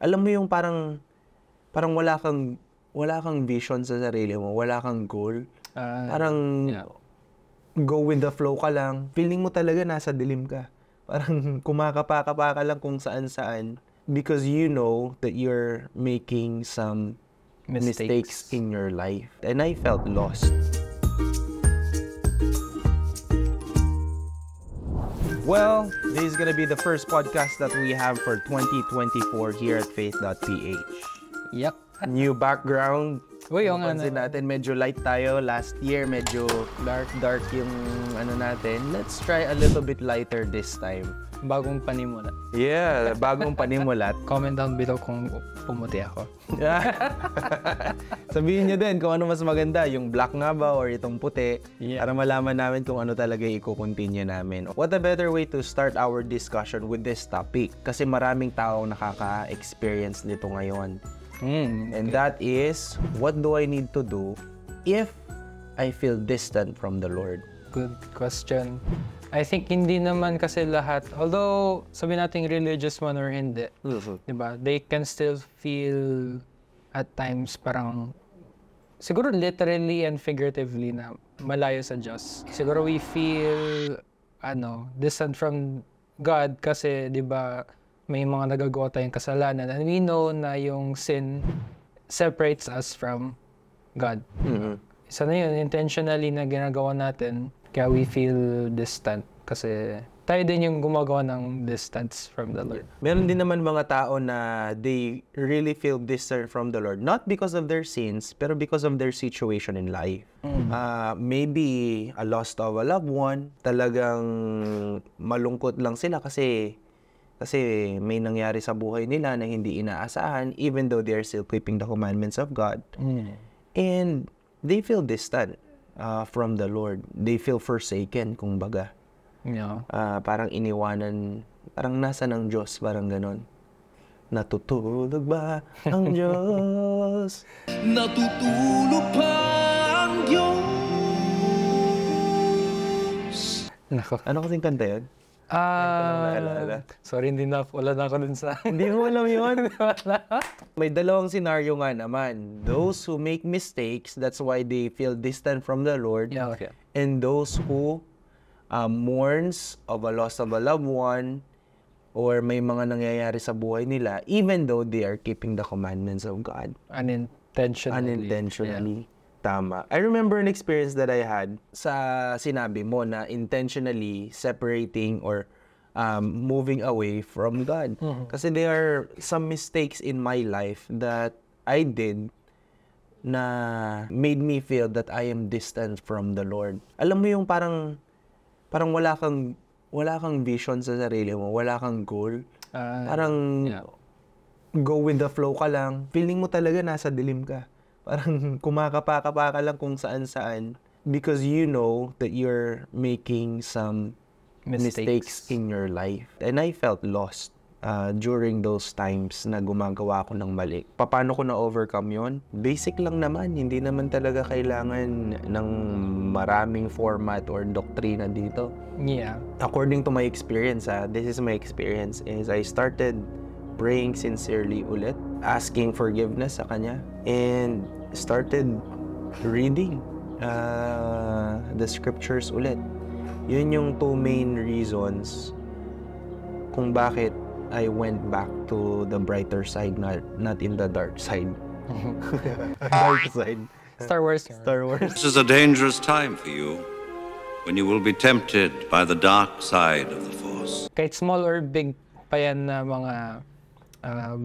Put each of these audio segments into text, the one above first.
Alam mo yung parang wala kang vision sa sarili mo, wala kang goal. Parang go with the flow ka lang. Feeling mo talaga nasa dilim ka. Parang kumakapa-kapa ka lang kung saan-saan because you know that you're making some mistakes in your life. And I felt lost. Well, this is gonna be the first podcast that we have for 2024 here at Faith.ph. Yep. New background. Uy, yung Pansin natin, medyo light tayo. Last year, medyo dark yung ano natin. Let's try a little bit lighter this time. Bagong panimulat. Yeah, bagong panimulat. Comment down below kung pumuti ako. Sabihin nyo din kung ano mas maganda, yung black nga ba or itong puti, para malaman namin kung ano talaga i-continue namin. What a better way to start our discussion with this topic? Kasi maraming tao nakaka-experience nito ngayon. And that is, what do I need to do if I feel distant from the Lord? Good question. I think hindi naman kasi lahat, although sabi natin religious man or hindi, diba? They can still feel at times parang, siguro literally and figuratively na malayo sa Diyos. Siguro we feel, distant from God kasi, diba, may mga nagagawa tayong kasalanan and we know na yung sin separates us from God. Isa na yun, intentionally na ginagawa natin, kaya we feel distant kasi tayo din yung gumagawa ng distance from the Lord. Meron din naman mga tao na they really feel distant from the Lord, not because of their sins, pero because of their situation in life. Maybe a loss of a loved one, talagang malungkot lang sila kasi may nangyari sa buhay nila na hindi inaasahan, even though they are still keeping the commandments of God. And they feel distant from the Lord. They feel forsaken, kumbaga. Yeah. Parang iniwanan, parang nasa ng Diyos, parang ganon. Natutulog ba ang Diyos? Natutulog pa ang Diyos? Nako. Ano kasing kanta yun? Sorry, wala na ako dun sa... Hindi mo alam yun? May dalawang senaryo nga naman. Those who make mistakes, that's why they feel distant from the Lord. Yeah, okay. And those who mourns of a loss of a loved one or may mga nangyayari sa buhay nila, even though they are keeping the commandments of God. Unintentionally. Tama. I remember an experience that I had sa sinabi mo na intentionally separating or moving away from God. Kasi there are some mistakes in my life that I did na made me feel that I am distant from the Lord. Alam mo yung parang wala kang vision sa sarili mo, wala kang goal. Go with the flow ka lang. Feeling mo talaga nasa dilim ka. Parang kumakapa-kapa ka lang kung saan-saan because you know that you're making some mistakes in your life. And I felt lost during those times na gumagawa ako ng mali. Paano ko na-overcome yon? Basic lang naman. Hindi naman talaga kailangan ng maraming format or doktrina dito. Yeah. According to my experience, this is my experience, is I started praying sincerely ulit, asking forgiveness sa Kanya, and started reading the scriptures ulit. Yun yung two main reasons kung bakit I went back to the brighter side, not in the dark side. Dark side. Star Wars. This is a dangerous time for you when you will be tempted by the dark side of the Force. Kahit small or big pa yan na mga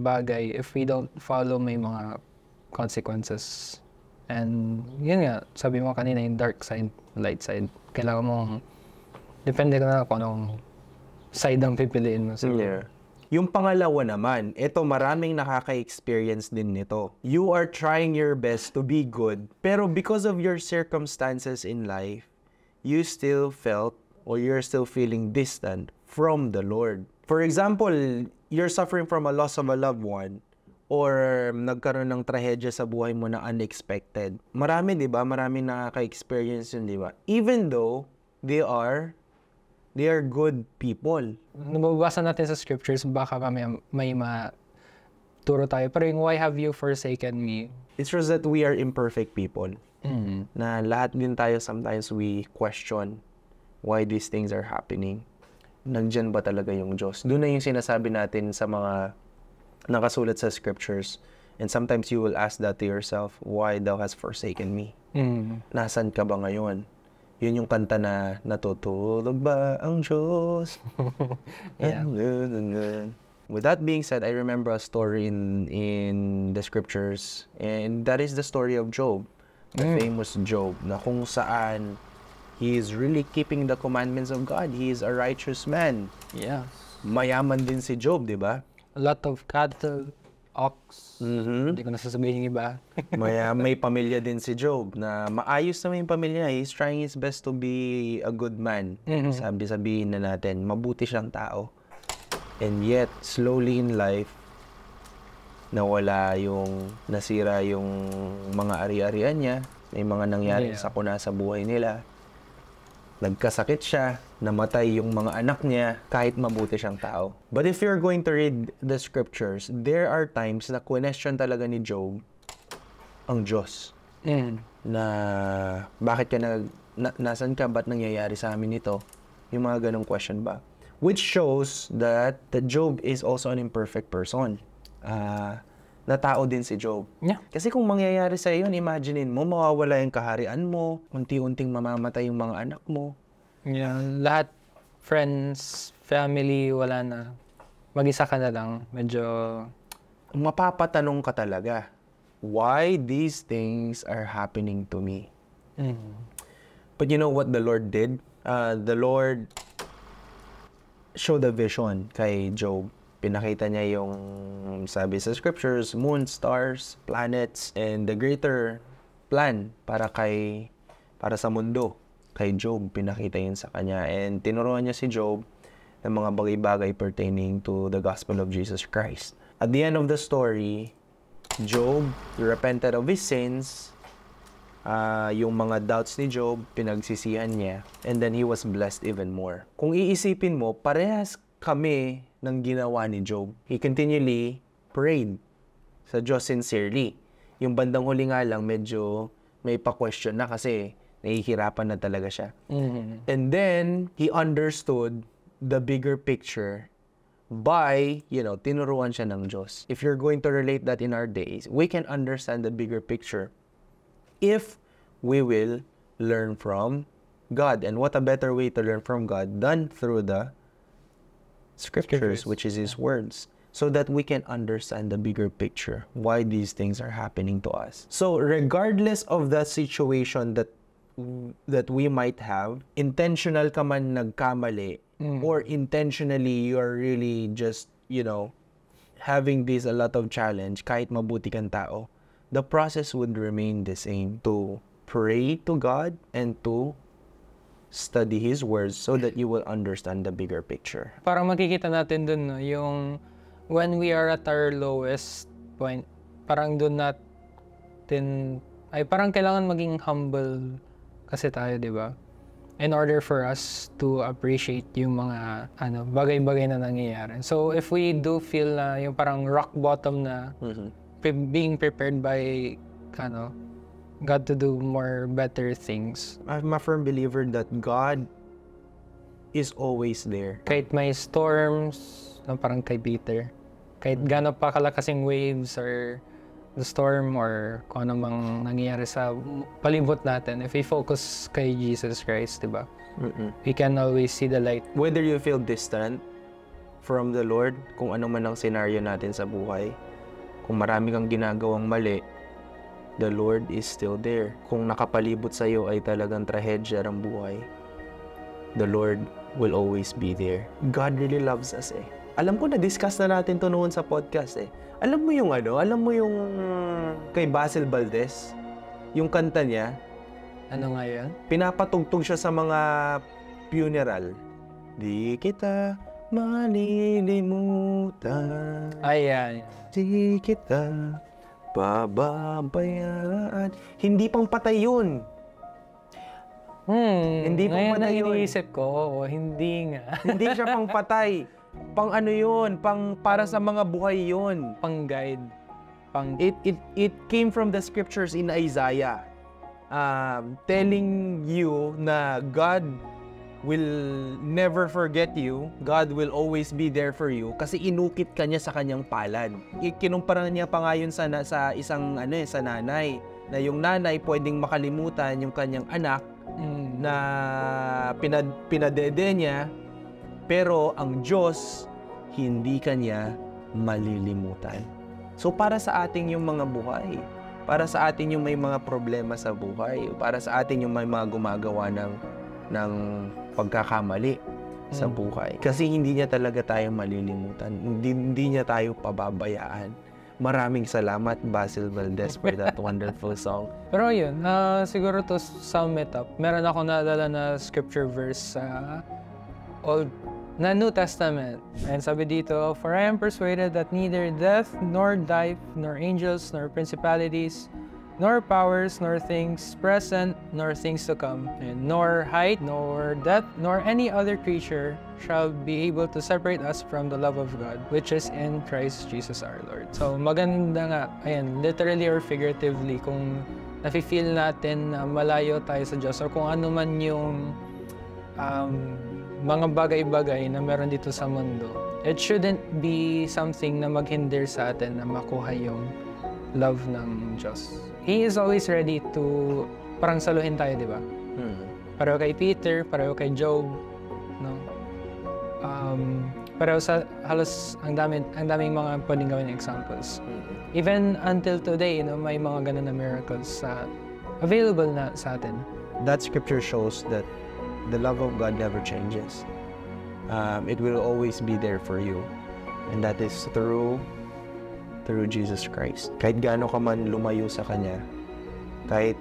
bagay, if we don't follow, may mga consequences. And yun nga, sabi mo kanina, yung dark side, light side. Kailangan mong, depende ka na kung anong side ang pipiliin mo. Yeah. Yung pangalawa naman, ito maraming nakaka-experience din nito. You are trying your best to be good, pero because of your circumstances in life, you still felt or you're still feeling distant from the Lord. For example, you're suffering from a loss of a loved one or nagkaroon ng trahedya sa buhay mo na unexpected. Marami, di ba? Maraming nakaka-experience yun, di ba? Even though they are good people. Nababasa natin sa scriptures, baka may nagturo tayo. Pero yung why have you forsaken me? It's just that we are imperfect people. Na lahat din tayo, sometimes we question why these things are happening. Nandyan ba talaga yung Diyos? Doon na yung sinasabi natin sa mga nakasulat sa scriptures. And sometimes you will ask that to yourself, why thou hast forsaken me? Nasaan ka ba ngayon? Yun yung kanta na natutulog ba ang Diyos? Yeah. With that being said, I remember a story in the scriptures, and that is the story of Job, the famous Job, na kung saan he is really keeping the commandments of God. He is a righteous man. Yeah. Mayaman din si Job, di ba? A lot of cattle, ox. Hindi ko nasasabihin yung iba. May pamilya din si Job na maayos naman yung pamilya. He's trying his best to be a good man. Sabihin na natin, mabuti siyang tao. And yet, slowly in life, nasira yung mga ari-arian niya. May mga nangyari sa buhay nila. Nagkasakit siya, namatay yung mga anak niya, kahit mabuti siyang tao. But if you're going to read the scriptures, there are times na question talaga ni Job ang Diyos. Na bakit ka nasan ka, ba't nangyayari sa amin ito? Yung mga ganong question ba? Which shows that Job is also an imperfect person. Na tao din si Job. Yeah. Kasi kung mangyayari sa iyo, imaginein mo, mawawala yung kaharian mo, unti-unting mamamatay yung mga anak mo. Yeah, lahat, friends, family, wala na. Mag-isa ka na lang. Medyo... Mapapatanong ka talaga, why these things are happening to me? But you know what the Lord did? The Lord showed a vision kay Job. Pinakita niya yung, sabi sa scriptures, moon, stars, planets, and the greater plan para sa mundo. Kay Job, pinakita yun sa kanya. And tinuruan niya si Job ng mga bagay-bagay pertaining to the gospel of Jesus Christ. At the end of the story, Job repented of his sins. Yung mga doubts ni Job, pinagsisihan niya. And then he was blessed even more. Kung iisipin mo, parehas kami ng ginawa ni Job. He continually prayed sa Diyos sincerely. Yung bandang huli nga lang, medyo may pa-question na kasi nahihirapan na talaga siya. And then, he understood the bigger picture by, tinuruan siya ng Diyos. If you're going to relate that in our days, we can understand the bigger picture if we will learn from God. And what a better way to learn from God than through the scriptures, which is His words, so that we can understand the bigger picture, why these things are happening to us. So, regardless of the situation that we might have, intentional ka man nagkamali, or intentionally you're really just, having a lot of challenge, kahit mabuti kang tao, the process would remain the same. To pray to God and to study His words so that you will understand the bigger picture. Parang makikita natin dun, no, yung when we are at our lowest point, parang dun natin, parang kailangan maging humble kasi tayo, di ba? In order for us to appreciate yung mga bagay-bagay na nangyayari. So if we do feel na yung parang rock bottom na being prepared by God to do more better things. I'm a firm believer that God is always there. Kahit may storms, parang kay Peter, kahit gano'n pa kalakasing waves or the storm or kung ano mang nangyayari sa palibot natin, if we focus kay Jesus Christ, diba? We can always see the light. Whether you feel distant from the Lord, kung ano man ang scenario natin sa buhay, kung marami kang ginagawang mali, the Lord is still there. Kung nakapalibot sa iyo ay talagang trahedya ng buhay, the Lord will always be there. God really loves us . Alam ko na-discuss na natin to noon sa podcast . Alam mo yung kay Basil Valdez, yung kanta niya, Ano nga yan? pinapatugtog siya sa mga funeral. Di kita malilimutan. Ayan. Di kita pababayaan. Hindi pang patay yun. Hindi pang Ngayon patay ang yun. iniisip ko, hindi nga. Hindi siya pang patay. Pang ano yun, para sa mga buhay yun. Pang-guide. It came from the scriptures in Isaiah, telling you na God will never forget you, God will always be there for you, kasi inukit ka niya sa kanyang palad. Kinumpara niya pa nga yun sa isang sa nanay, na yung nanay pwedeng makalimutan yung kanyang anak na pinadede niya, pero ang Diyos hindi kanya malilimutan. So para sa ating yung mga buhay, para sa atin yung may mga problema sa buhay, para sa atin yung may mga gumagawa ng pagkakamali sa buhay. Kasi hindi niya talaga tayo malilimutan. Hindi niya tayo pababayaan. Maraming salamat, Basil Valdez, for that wonderful song. Pero yun, siguro to sum it up, meron ako nadala na scripture verse sa New Testament. And sabi dito, "For I am persuaded that neither death, nor life, nor angels, nor principalities, nor powers, nor things present, nor things to come, and nor height, nor depth, nor any other creature shall be able to separate us from the love of God, which is in Christ Jesus our Lord." So maganda nga, ayan, literally or figuratively, kung nafe-feel natin na malayo tayo sa Diyos, or kung ano man yung mga bagay-bagay na meron dito sa mundo, it shouldn't be something na maghinder sa atin na makuha yung love ng Diyos. He is always ready to parang saluhin tayo, di ba? Pareho kay Peter, pareho kay Job, no? Pareho sa halos ang daming mga pwedeng gawin examples. Even until today, no, may mga ganun na miracles available na sa atin. That scripture shows that the love of God never changes. It will always be there for you. And that is through Jesus Christ. Kahit gaano ka man lumayo sa Kanya, kahit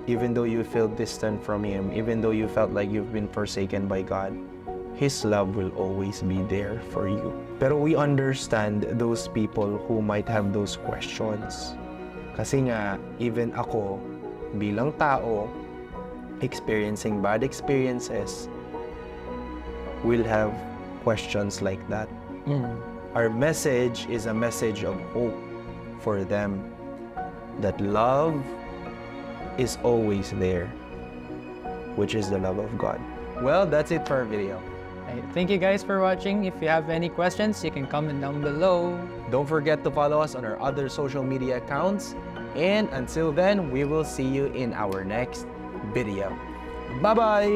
even though you feel distant from Him, even though you felt like you've been forsaken by God, His love will always be there for you. Pero we understand those people who might have those questions. Kasi nga, even ako, bilang tao, experiencing bad experiences, will have questions like that. Our message is a message of hope for them, that love is always there, which is the love of God. Well, that's it for our video. Thank you guys for watching. If you have any questions, you can comment down below. Don't forget to follow us on our other social media accounts. And until then, we will see you in our next video. Bye-bye!